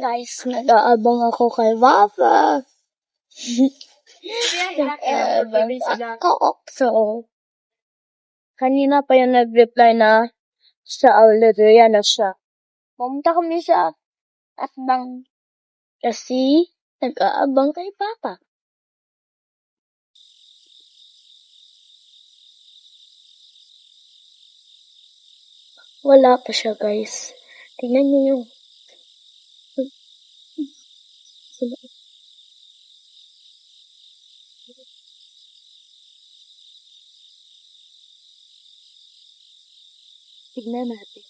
Guys, nag-aabang ako kay Papa. Nag-aabang ako. So, kanina pa yung nag-reply na sa Auleria na siya. Pumunta kami sa Atbang kasi nag-aabang kay Papa. Wala pa siya, guys. Tingnan niyo yung tignan natin.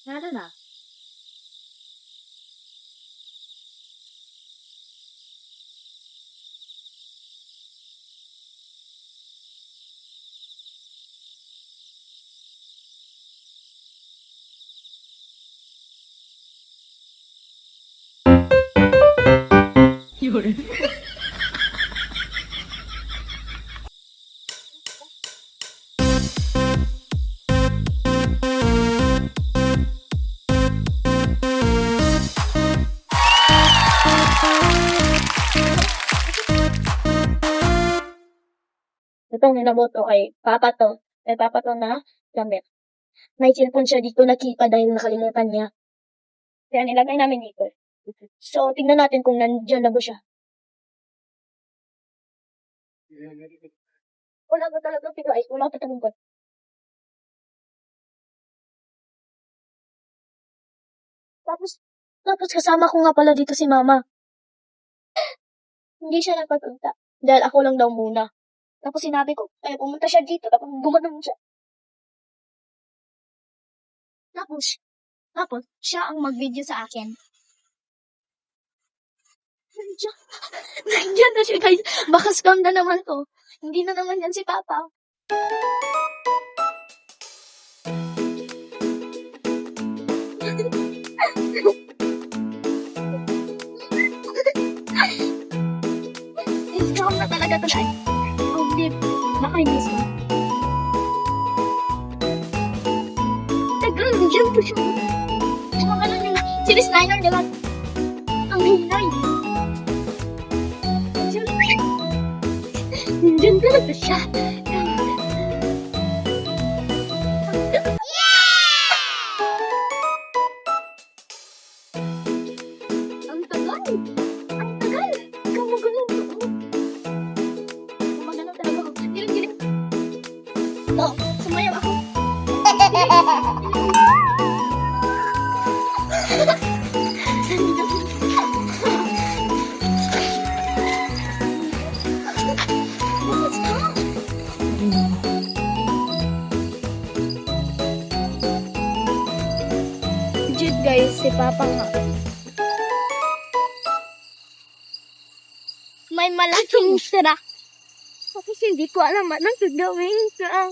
Nada na. Itong ninaboto kay Papa to. Kay Papa to na gamit. May cellphone siya dito nakita dahil nakalimutan niya. Kaya nilagay namin dito. So, tingnan natin kung nandiyan na ba siya. Wala ba talaga guys? Wala pa talaga. Tapos kasama ko nga pala dito si Mama. Hindi siya nagpapunta. Dahil ako lang daw muna. Tapos sinabi ko, ay pumunta siya dito. Tapos gumanon siya. Tapos, siya ang mag-video sa akin. Nandiyan na siya, guys. Baka scam na naman to. Hindi na naman yan si Papa. Scam na talaga to, guys. Oh, dear. Nakainis mo. Nandiyan po siya. Ano ka lang yung series 9 di ba? Ang hinay. Nandiyan talaga siya. Ang tagal. Ang tagal. Gumagalaw ako. Gumagalaw talaga ako. Giling-giling. Oo, sumayaw ako. Legit guys, si Papa nga. May malaking sira. Tapos hindi ko alam anong gagawin ka.